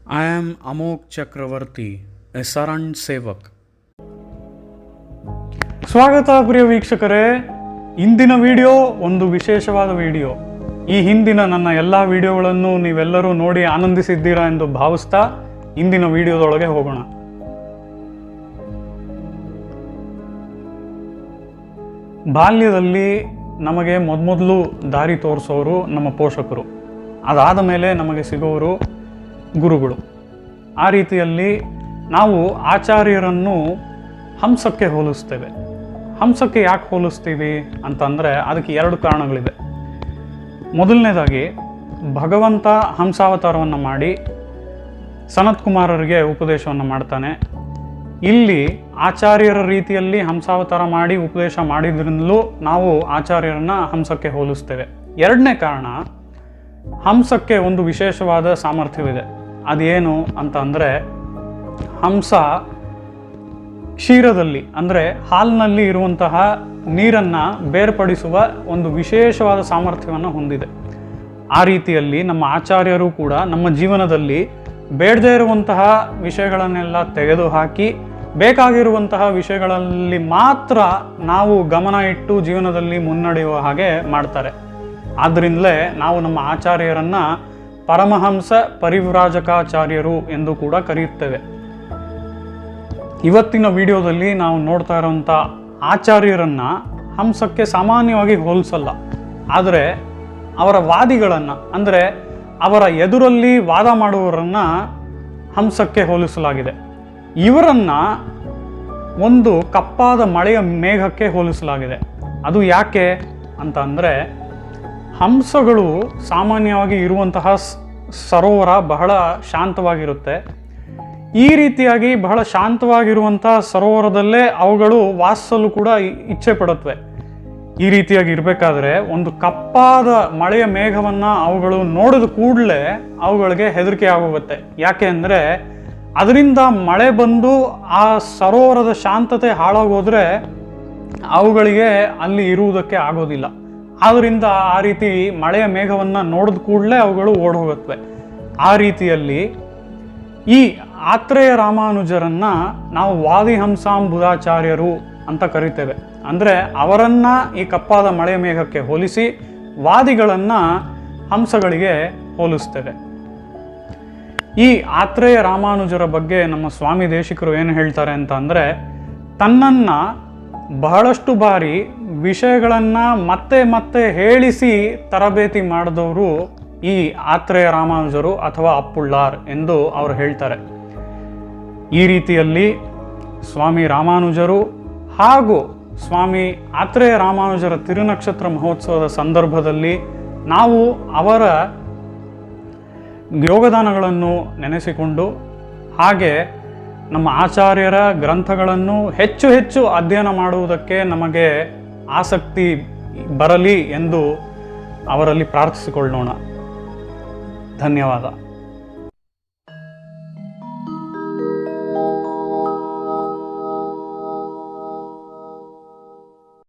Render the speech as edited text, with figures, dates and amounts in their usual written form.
I am Amok Chakravarti, a Saran Sevak. ಸ್ವಾಗತ ಪ್ರಿಯ ವೀಕ್ಷಕರೇ. ಇಂದಿನ ವಿಡಿಯೋ ಒಂದು ವಿಶೇಷವಾದ ವಿಡಿಯೋ. ಈ ಹಿಂದಿನ ನನ್ನ ಎಲ್ಲ ವಿಡಿಯೋಗಳನ್ನು ನೀವೆಲ್ಲರೂ ನೋಡಿ ಆನಂದಿಸಿದ್ದೀರಾ ಎಂದು ಭಾವಿಸ್ತಾ ಇಂದಿನ ವಿಡಿಯೋದೊಳಗೆ ಹೋಗೋಣ. ಬಾಲ್ಯದಲ್ಲಿ ನಮಗೆ ಮೊದಲು ದಾರಿ ತೋರಿಸೋರು ನಮ್ಮ ಪೋಷಕರು, ಅದಾದ ಮೇಲೆ ನಮಗೆ ಸಿಗೋರು ಗುರುಗಳು. ಆ ರೀತಿಯಲ್ಲಿ ನಾವು ಆಚಾರ್ಯರನ್ನು ಹಂಸಕ್ಕೆ ಹೋಲಿಸ್ತೇವೆ. ಹಂಸಕ್ಕೆ ಯಾಕೆ ಹೋಲಿಸ್ತೀವಿ ಅಂತಂದರೆ ಅದಕ್ಕೆ ಎರಡು ಕಾರಣಗಳಿವೆ. ಮೊದಲನೇದಾಗಿ ಭಗವಂತ ಹಂಸಾವತಾರವನ್ನು ಮಾಡಿ ಸನತ್ ಕುಮಾರರಿಗೆ ಉಪದೇಶವನ್ನು ಮಾಡ್ತಾನೆ. ಇಲ್ಲಿ ಆಚಾರ್ಯರ ರೀತಿಯಲ್ಲಿ ಹಂಸಾವತಾರ ಮಾಡಿ ಉಪದೇಶ ಮಾಡಿದ್ರಿಂದಲೂ ನಾವು ಆಚಾರ್ಯರನ್ನ ಹಂಸಕ್ಕೆ ಹೋಲಿಸ್ತೇವೆ. ಎರಡನೇ ಕಾರಣ, ಹಂಸಕ್ಕೆ ಒಂದು ವಿಶೇಷವಾದ ಸಾಮರ್ಥ್ಯವಿದೆ. ಅದೇನು ಅಂತ ಅಂದರೆ, ಹಂಸ ಕ್ಷೀರದಲ್ಲಿ ಅಂದರೆ ಹಾಲಿನಲ್ಲಿ ಇರುವಂತಹ ನೀರನ್ನು ಬೇರ್ಪಡಿಸುವ ಒಂದು ವಿಶೇಷವಾದ ಸಾಮರ್ಥ್ಯವನ್ನು ಹೊಂದಿದೆ. ಆ ರೀತಿಯಲ್ಲಿ ನಮ್ಮ ಆಚಾರ್ಯರು ಕೂಡ ನಮ್ಮ ಜೀವನದಲ್ಲಿ ಬೇಡದೇ ಇರುವಂತಹ ವಿಷಯಗಳನ್ನೆಲ್ಲ ತೆಗೆದುಹಾಕಿ ಬೇಕಾಗಿರುವಂತಹ ವಿಷಯಗಳಲ್ಲಿ ಮಾತ್ರ ನಾವು ಗಮನ ಇಟ್ಟು ಜೀವನದಲ್ಲಿ ಮುನ್ನಡೆಯುವ ಹಾಗೆ ಮಾಡ್ತಾರೆ. ಆದ್ದರಿಂದಲೇ ನಾವು ನಮ್ಮ ಆಚಾರ್ಯರನ್ನ ಪರಮಹಂಸ ಪರಿವ್ರಾಜಕಾಚಾರ್ಯರು ಎಂದು ಕೂಡ ಕರೆಯುತ್ತೇವೆ. ಇವತ್ತಿನ ವಿಡಿಯೋದಲ್ಲಿ ನಾವು ನೋಡ್ತಾ ಇರೋಂಥ ಆಚಾರ್ಯರನ್ನ ಹಂಸಕ್ಕೆ ಸಾಮಾನ್ಯವಾಗಿ ಹೋಲಿಸಲ್ಲ, ಆದರೆ ಅವರ ವಾದಿಗಳನ್ನು ಅಂದರೆ ಅವರ ಎದುರಲ್ಲಿ ವಾದ ಮಾಡುವವರನ್ನ ಹಂಸಕ್ಕೆ ಹೋಲಿಸಲಾಗಿದೆ. ಇವರನ್ನ ಒಂದು ಕಪ್ಪಾದ ಮಳೆಯ ಮೇಘಕ್ಕೆ ಹೋಲಿಸಲಾಗಿದೆ. ಅದು ಯಾಕೆ ಅಂತ ಅಂದರೆ, ಹಂಸಗಳು ಸಾಮಾನ್ಯವಾಗಿ ಇರುವಂತಹ ಸರೋವರ ಬಹಳ ಶಾಂತವಾಗಿರುತ್ತೆ. ಈ ರೀತಿಯಾಗಿ ಬಹಳ ಶಾಂತವಾಗಿರುವಂತಹ ಸರೋವರದಲ್ಲೇ ಅವುಗಳು ವಾಸಿಸಲು ಕೂಡ ಇಚ್ಛೆ ಪಡುತ್ತವೆ. ಈ ರೀತಿಯಾಗಿ ಇರಬೇಕಾದ್ರೆ ಒಂದು ಕಪ್ಪಾದ ಮಳೆಯ ಮೇಘವನ್ನು ಅವುಗಳು ನೋಡಿದ ಕೂಡಲೇ ಅವುಗಳಿಗೆ ಹೆದರಿಕೆ ಆಗೋಗುತ್ತೆ. ಯಾಕೆ ಅಂದರೆ ಅದರಿಂದ ಮಳೆ ಬಂದು ಆ ಸರೋವರದ ಶಾಂತತೆ ಹಾಳಾಗೋದ್ರೆ ಅವುಗಳಿಗೆ ಅಲ್ಲಿ ಇರುವುದಕ್ಕೆ ಆಗೋದಿಲ್ಲ. ಆದ್ದರಿಂದ ಆ ರೀತಿ ಮಳೆಯ ಮೇಘವನ್ನು ನೋಡಿದ ಕೂಡಲೇ ಅವುಗಳು ಓಡ್ ಹೋಗುತ್ತವೆ. ಆ ರೀತಿಯಲ್ಲಿ ಈ ಆತ್ರೇಯ ರಾಮಾನುಜರನ್ನ ನಾವು ವಾದಿಹಂಸಾಂಬುಧಾಚಾರ್ಯರು ಅಂತ ಕರಿತೇವೆ. ಅಂದರೆ ಅವರನ್ನ ಈ ಕಪ್ಪಾದ ಮಳೆಯ ಮೇಘಕ್ಕೆ ಹೋಲಿಸಿ ವಾದಿಗಳನ್ನು ಹಂಸಗಳಿಗೆ ಹೋಲಿಸ್ತೇವೆ. ಈ ಆತ್ರೇಯ ರಾಮಾನುಜರ ಬಗ್ಗೆ ನಮ್ಮ ಸ್ವಾಮಿ ದೇಶಿಕರು ಏನು ಹೇಳ್ತಾರೆ ಅಂತ ಅಂದರೆ, ತನ್ನನ್ನು ಬಹಳಷ್ಟು ಬಾರಿ ವಿಷಯಗಳನ್ನು ಮತ್ತೆ ಮತ್ತೆ ಹೇಳಿಸಿ ತರಬೇತಿ ಮಾಡಿದವರು ಈ ಆತ್ರೇಯ ರಾಮಾನುಜರು ಅಥವಾ ಅಪ್ಪುಳ್ಳಾರ್ ಎಂದು ಅವರು ಹೇಳ್ತಾರೆ. ಈ ರೀತಿಯಲ್ಲಿ ಸ್ವಾಮಿ ರಾಮಾನುಜರು ಹಾಗೂ ಸ್ವಾಮಿ ಆತ್ರೇಯ ರಾಮಾನುಜರ ತಿರುನಕ್ಷತ್ರ ಮಹೋತ್ಸವದ ಸಂದರ್ಭದಲ್ಲಿ ನಾವು ಅವರ ಯೋಗದಾನಗಳನ್ನು ನೆನೆಸಿಕೊಂಡು ಹಾಗೆ ನಮ್ಮ ಆಚಾರ್ಯರ ಗ್ರಂಥಗಳನ್ನು ಹೆಚ್ಚು ಹೆಚ್ಚು ಅಧ್ಯಯನ ಮಾಡುವುದಕ್ಕೆ ನಮಗೆ ಆಸಕ್ತಿ ಬರಲಿ ಎಂದು ಅವರಲ್ಲಿ ಪ್ರಾರ್ಥಿಸಿಕೊಳ್ಳೋಣ. ಧನ್ಯವಾದ.